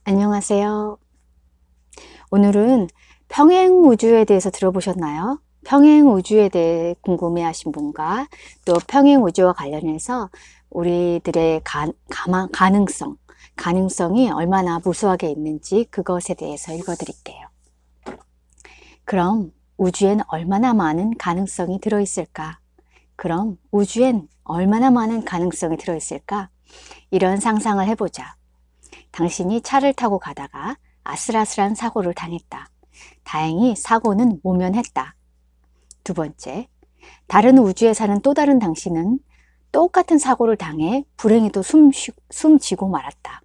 안녕하세요. 오늘은 평행우주에 대해서 들어보셨나요? 평행우주에 대해 궁금해하신 분과 또 평행우주와 관련해서 우리들의 가능성이 얼마나 무수하게 있는지 그것에 대해서 읽어드릴게요. 그럼 우주엔 얼마나 많은 가능성이 들어있을까? 그럼 우주엔 얼마나 많은 가능성이 들어있을까? 이런 상상을 해보자. 당신이 차를 타고 가다가 아슬아슬한 사고를 당했다. 다행히 사고는 모면했다. 두 번째, 다른 우주에 사는 또 다른 당신은 똑같은 사고를 당해 불행히도 숨지고 말았다.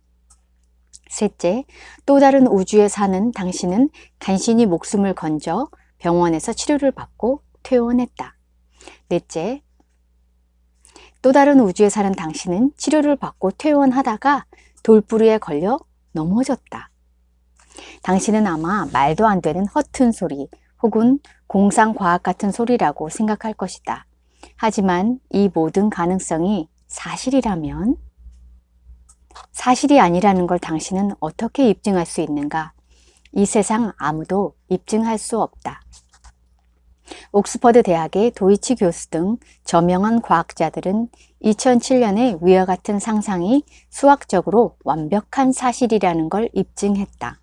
셋째, 또 다른 우주에 사는 당신은 간신히 목숨을 건져 병원에서 치료를 받고 퇴원했다. 넷째, 또 다른 우주에 사는 당신은 치료를 받고 퇴원하다가 돌부리에 걸려 넘어졌다. 당신은 아마 말도 안 되는 허튼 소리 혹은 공상과학 같은 소리라고 생각할 것이다. 하지만 이 모든 가능성이 사실이라면 사실이 아니라는 걸 당신은 어떻게 입증할 수 있는가? 이 세상 아무도 입증할 수 없다. 옥스퍼드 대학의 도이치 교수 등 저명한 과학자들은 2007년에 위와 같은 상상이 수학적으로 완벽한 사실이라는 걸 입증했다.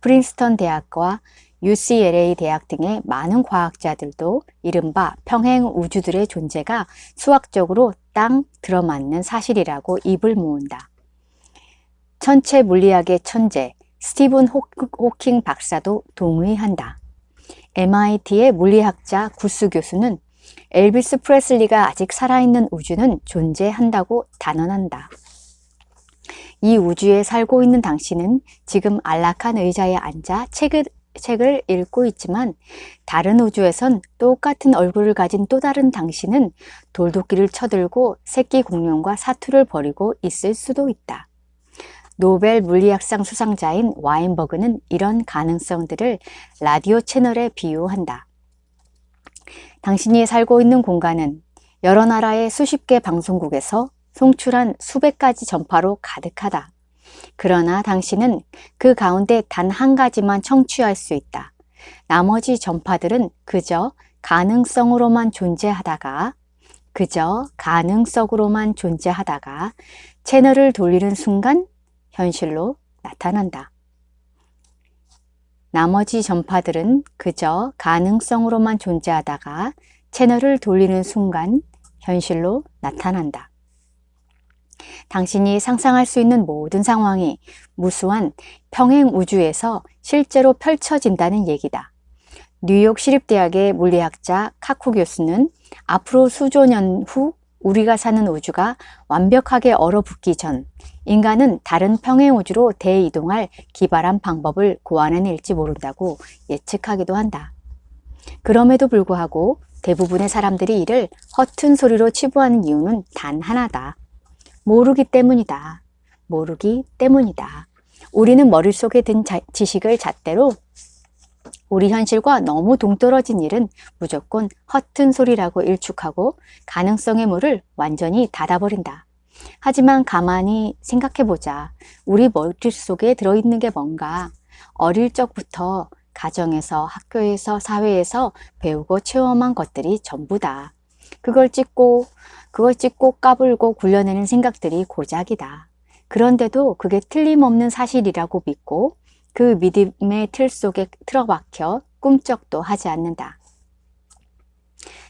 프린스턴 대학과 UCLA 대학 등의 많은 과학자들도 이른바 평행 우주들의 존재가 수학적으로 딱 들어맞는 사실이라고 입을 모은다. 천체 물리학의 천재 스티븐 호킹 박사도 동의한다. MIT의 물리학자 구스 교수는 엘비스 프레슬리가 아직 살아있는 우주는 존재한다고 단언한다. 이 우주에 살고 있는 당신은 지금 안락한 의자에 앉아 책을 읽고 있지만 다른 우주에선 똑같은 얼굴을 가진 또 다른 당신은 돌도끼를 쳐들고 새끼 공룡과 사투를 벌이고 있을 수도 있다. 노벨 물리학상 수상자인 와인버그는 이런 가능성들을 라디오 채널에 비유한다. 당신이 살고 있는 공간은 여러 나라의 수십 개 방송국에서 송출한 수백 가지 전파로 가득하다. 그러나 당신은 그 가운데 단 한 가지만 청취할 수 있다. 나머지 전파들은 그저 가능성으로만 존재하다가 채널을 돌리는 순간 현실로 나타난다. 나머지 전파들은 그저 가능성으로만 존재하다가 채널을 돌리는 순간 현실로 나타난다. 당신이 상상할 수 있는 모든 상황이 무수한 평행 우주에서 실제로 펼쳐진다는 얘기다. 뉴욕 시립대학의 물리학자 카쿠 교수는 앞으로 수조 년 후 우리가 사는 우주가 완벽하게 얼어붙기 전 인간은 다른 평행 우주로 대이동할 기발한 방법을 고안해낼지 모른다고 예측하기도 한다. 그럼에도 불구하고 대부분의 사람들이 이를 허튼 소리로 치부하는 이유는 단 하나다. 모르기 때문이다. 우리는 머릿속에 든 지식을 잣대로 우리 현실과 너무 동떨어진 일은 무조건 허튼 소리라고 일축하고 가능성의 문을 완전히 닫아버린다. 하지만 가만히 생각해보자. 우리 머릿속에 들어있는 게 뭔가? 어릴 적부터 가정에서, 학교에서, 사회에서 배우고 체험한 것들이 전부다. 그걸 찍고 까불고 굴려내는 생각들이 고작이다. 그런데도 그게 틀림없는 사실이라고 믿고 그 믿음의 틀 속에 틀어박혀 꿈쩍도 하지 않는다.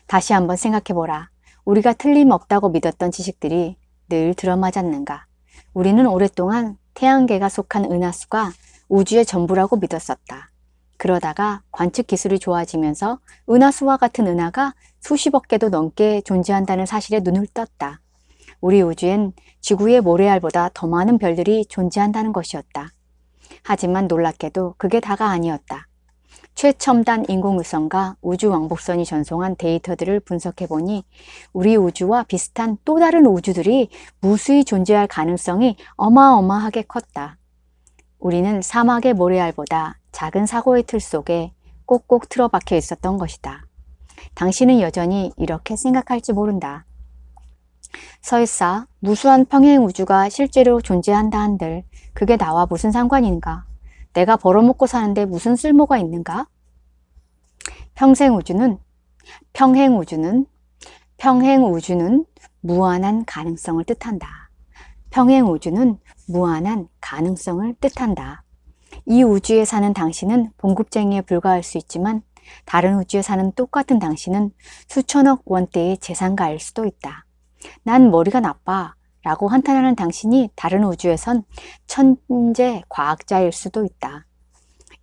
다시 한번 생각해보라. 우리가 틀림없다고 믿었던 지식들이 늘 들어맞았는가? 우리는 오랫동안 태양계가 속한 은하수가 우주의 전부라고 믿었었다. 그러다가 관측 기술이 좋아지면서 은하수와 같은 은하가 수십억 개도 넘게 존재한다는 사실에 눈을 떴다. 우리 우주엔 지구의 모래알보다 더 많은 별들이 존재한다는 것이었다. 하지만 놀랍게도 그게 다가 아니었다. 최첨단 인공위성과 우주왕복선이 전송한 데이터들을 분석해보니 우리 우주와 비슷한 또 다른 우주들이 무수히 존재할 가능성이 어마어마하게 컸다. 우리는 사막의 모래알보다 작은 사고의 틀 속에 꼭꼭 틀어박혀 있었던 것이다. 당신은 여전히 이렇게 생각할지 모른다. 설사 무수한 평행 우주가 실제로 존재한다 한들 그게 나와 무슨 상관인가? 내가 벌어먹고 사는데 무슨 쓸모가 있는가? 평행 우주는 무한한 가능성을 뜻한다. 평행 우주는 무한한 가능성을 뜻한다. 이 우주에 사는 당신은 봉급쟁이에 불과할 수 있지만 다른 우주에 사는 똑같은 당신은 수천억 원대의 재산가일 수도 있다. 난 머리가 나빠 라고 한탄하는 당신이 다른 우주에선 천재 과학자일 수도 있다.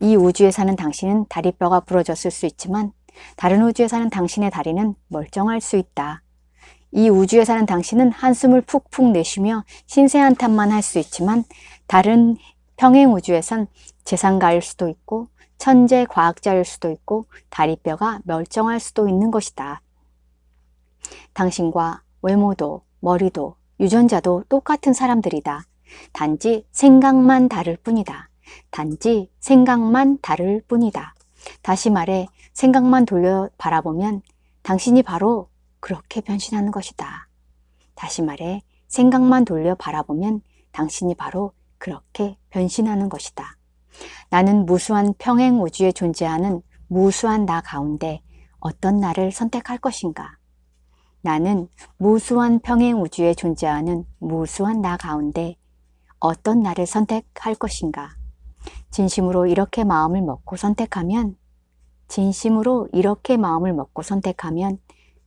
이 우주에 사는 당신은 다리뼈가 부러졌을 수 있지만 다른 우주에 사는 당신의 다리는 멀쩡할 수 있다. 이 우주에 사는 당신은 한숨을 푹푹 내쉬며 신세한탄만 할 수 있지만 다른 평행 우주에선 재산가일 수도 있고 천재 과학자일 수도 있고 다리뼈가 멀쩡할 수도 있는 것이다. 당신과 외모도 머리도 유전자도 똑같은 사람들이다. 단지 생각만 다를 뿐이다. 단지 생각만 다를 뿐이다. 다시 말해 생각만 돌려 바라보면 당신이 바로 그렇게 변신하는 것이다. 다시 말해 생각만 돌려 바라보면 당신이 바로 그렇게 변신하는 것이다. 나는 무수한 평행 우주에 존재하는 무수한 나 가운데 어떤 나를 선택할 것인가? 나는 무수한 평행 우주에 존재하는 무수한 나 가운데 어떤 나를 선택할 것인가? 진심으로 이렇게 마음을 먹고 선택하면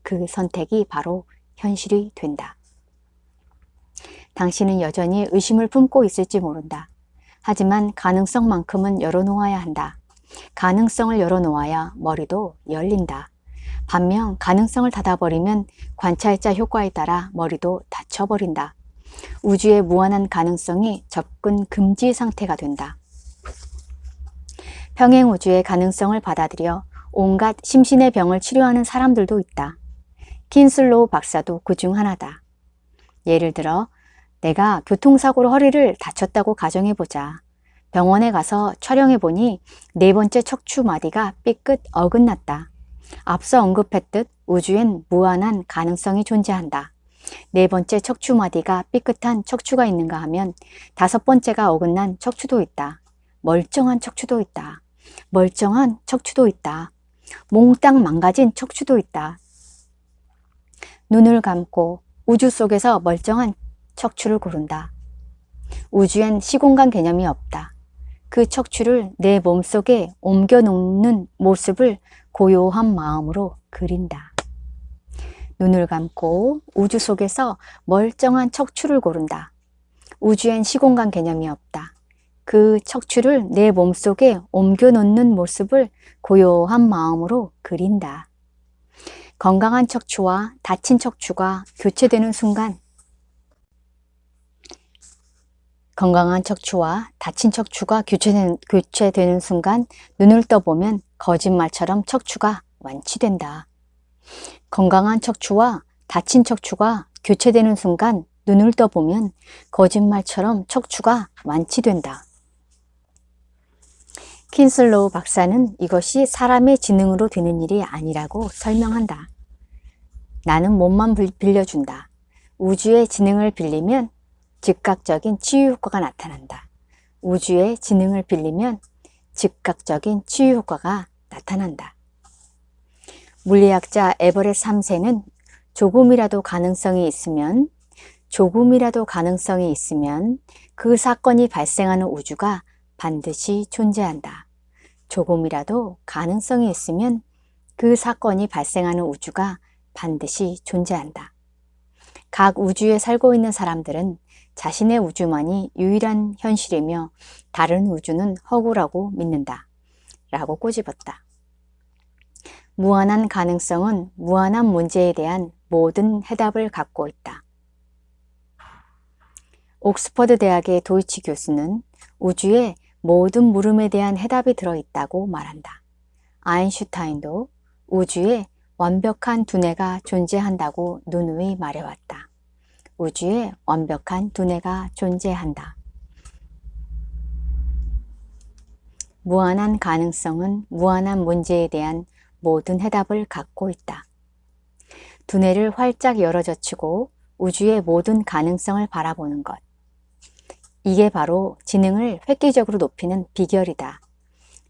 그 선택이 바로 현실이 된다. 당신은 여전히 의심을 품고 있을지 모른다. 하지만 가능성만큼은 열어놓아야 한다. 가능성을 열어놓아야 머리도 열린다. 반면 가능성을 닫아버리면 관찰자 효과에 따라 머리도 닫혀버린다. 우주의 무한한 가능성이 접근 금지 상태가 된다. 평행 우주의 가능성을 받아들여 온갖 심신의 병을 치료하는 사람들도 있다. 킨슬로우 박사도 그중 하나다. 예를 들어 내가 교통사고로 허리를 다쳤다고 가정해보자. 병원에 가서 촬영해보니 4번째 척추 마디가 삐끗 어긋났다. 앞서 언급했듯 우주엔 무한한 가능성이 존재한다. 4번째 척추 마디가 삐끗한 척추가 있는가 하면 5번째가 어긋난 척추도 있다. 멀쩡한 척추도 있다. 멀쩡한 척추도 있다. 몽땅 망가진 척추도 있다. 눈을 감고 우주 속에서 멀쩡한 척추를 고른다. 우주엔 시공간 개념이 없다. 그 척추를 내 몸속에 옮겨놓는 모습을 고요한 마음으로 그린다. 눈을 감고 우주 속에서 멀쩡한 척추를 고른다. 우주엔 시공간 개념이 없다. 그 척추를 내 몸속에 옮겨놓는 모습을 고요한 마음으로 그린다. 건강한 척추와 다친 척추가 교체되는 순간 눈을 떠보면 거짓말처럼 척추가 완치된다. 건강한 척추와 다친 척추가 교체되는 순간 눈을 떠보면 거짓말처럼 척추가 완치된다. 킨슬로우 박사는 이것이 사람의 지능으로 되는 일이 아니라고 설명한다. 나는 몸만 빌려준다. 우주의 지능을 빌리면 즉각적인 치유 효과가 나타난다. 우주의 지능을 빌리면 즉각적인 치유 효과가 나타난다. 물리학자 에버렛 3세는 조금이라도 가능성이 있으면 그 사건이 발생하는 우주가 반드시 존재한다. 조금이라도 가능성이 있으면 그 사건이 발생하는 우주가 반드시 존재한다. 각 우주에 살고 있는 사람들은 자신의 우주만이 유일한 현실이며 다른 우주는 허구라고 믿는다. 라고 꼬집었다. 무한한 가능성은 무한한 문제에 대한 모든 해답을 갖고 있다. 옥스퍼드 대학의 도이치 교수는 우주에 모든 물음에 대한 해답이 들어있다고 말한다. 아인슈타인도 우주에 완벽한 두뇌가 존재한다고 누누이 말해왔다. 우주에 완벽한 두뇌가 존재한다. 무한한 가능성은 무한한 문제에 대한 모든 해답을 갖고 있다. 두뇌를 활짝 열어젖히고 우주의 모든 가능성을 바라보는 것. 이게 바로 지능을 획기적으로 높이는 비결이다.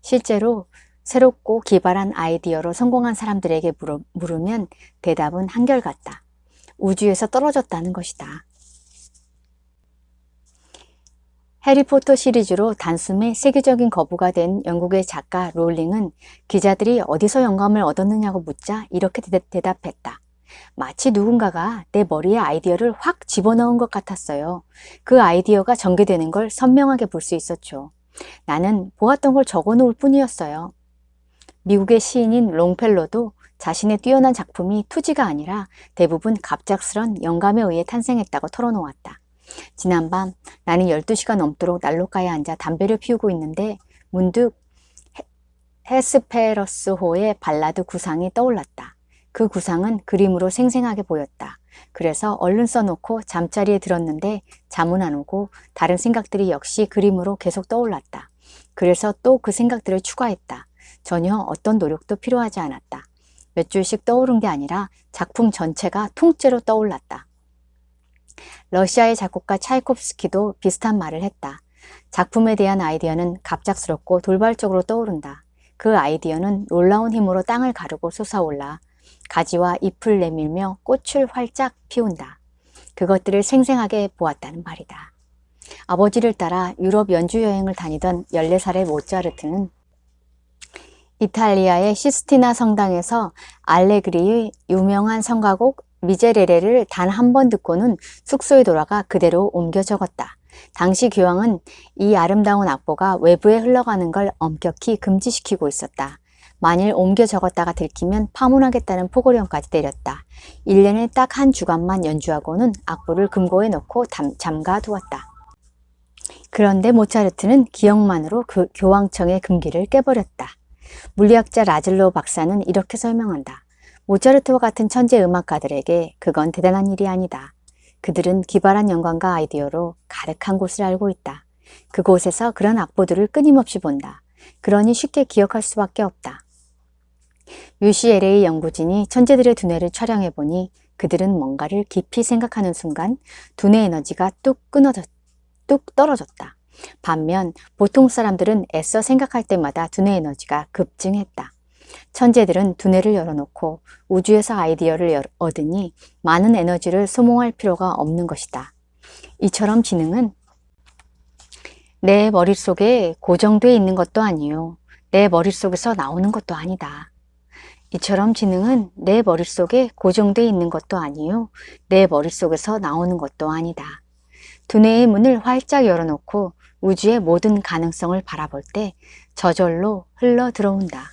실제로 새롭고 기발한 아이디어로 성공한 사람들에게 물으면 대답은 한결같다. 우주에서 떨어졌다는 것이다. 해리포터 시리즈로 단숨에 세계적인 거부가 된 영국의 작가 롤링은 기자들이 어디서 영감을 얻었느냐고 묻자 이렇게 대답했다. 마치 누군가가 내 머리에 아이디어를 확 집어넣은 것 같았어요. 그 아이디어가 전개되는 걸 선명하게 볼 수 있었죠. 나는 보았던 걸 적어놓을 뿐이었어요. 미국의 시인인 롱펠로도 자신의 뛰어난 작품이 투지가 아니라 대부분 갑작스런 영감에 의해 탄생했다고 털어놓았다. 지난밤 나는 12시간 넘도록 난로가에 앉아 담배를 피우고 있는데 문득 헤스페러스호의 발라드 구상이 떠올랐다. 그 구상은 그림으로 생생하게 보였다. 그래서 얼른 써놓고 잠자리에 들었는데 잠은 안 오고 다른 생각들이 역시 그림으로 계속 떠올랐다. 그래서 또 그 생각들을 추가했다. 전혀 어떤 노력도 필요하지 않았다. 몇 줄씩 떠오른 게 아니라 작품 전체가 통째로 떠올랐다. 러시아의 작곡가 차이콥스키도 비슷한 말을 했다. 작품에 대한 아이디어는 갑작스럽고 돌발적으로 떠오른다. 그 아이디어는 놀라운 힘으로 땅을 가르고 솟아올라 가지와 잎을 내밀며 꽃을 활짝 피운다. 그것들을 생생하게 보았다는 말이다. 아버지를 따라 유럽 연주 여행을 다니던 14살의 모차르트는 이탈리아의 시스티나 성당에서 알레그리의 유명한 성가곡 미제레레를 단 한 번 듣고는 숙소에 돌아가 그대로 옮겨 적었다. 당시 교황은 이 아름다운 악보가 외부에 흘러가는 걸 엄격히 금지시키고 있었다. 만일 옮겨 적었다가 들키면 파문하겠다는 포고령까지 내렸다. 1년에 딱 한 주간만 연주하고는 악보를 금고에 넣고 잠가 두었다. 그런데 모차르트는 기억만으로 그 교황청의 금기를 깨버렸다. 물리학자 라즐로 박사는 이렇게 설명한다. 모차르트와 같은 천재 음악가들에게 그건 대단한 일이 아니다. 그들은 기발한 영감과 아이디어로 가득한 곳을 알고 있다. 그곳에서 그런 악보들을 끊임없이 본다. 그러니 쉽게 기억할 수밖에 없다. UCLA 연구진이 천재들의 두뇌를 촬영해보니 그들은 뭔가를 깊이 생각하는 순간 두뇌 에너지가 뚝 떨어졌다. 반면 보통 사람들은 애써 생각할 때마다 두뇌 에너지가 급증했다. 천재들은 두뇌를 열어놓고 우주에서 아이디어를 얻으니 많은 에너지를 소모할 필요가 없는 것이다. 이처럼 지능은 내 머릿속에 고정되어 있는 것도 아니요. 내 머릿속에서 나오는 것도 아니다. 이처럼 지능은 내 머릿속에 고정되어 있는 것도 아니요. 내 머릿속에서 나오는 것도 아니다. 두뇌의 문을 활짝 열어놓고 우주의 모든 가능성을 바라볼 때 저절로 흘러 들어온다.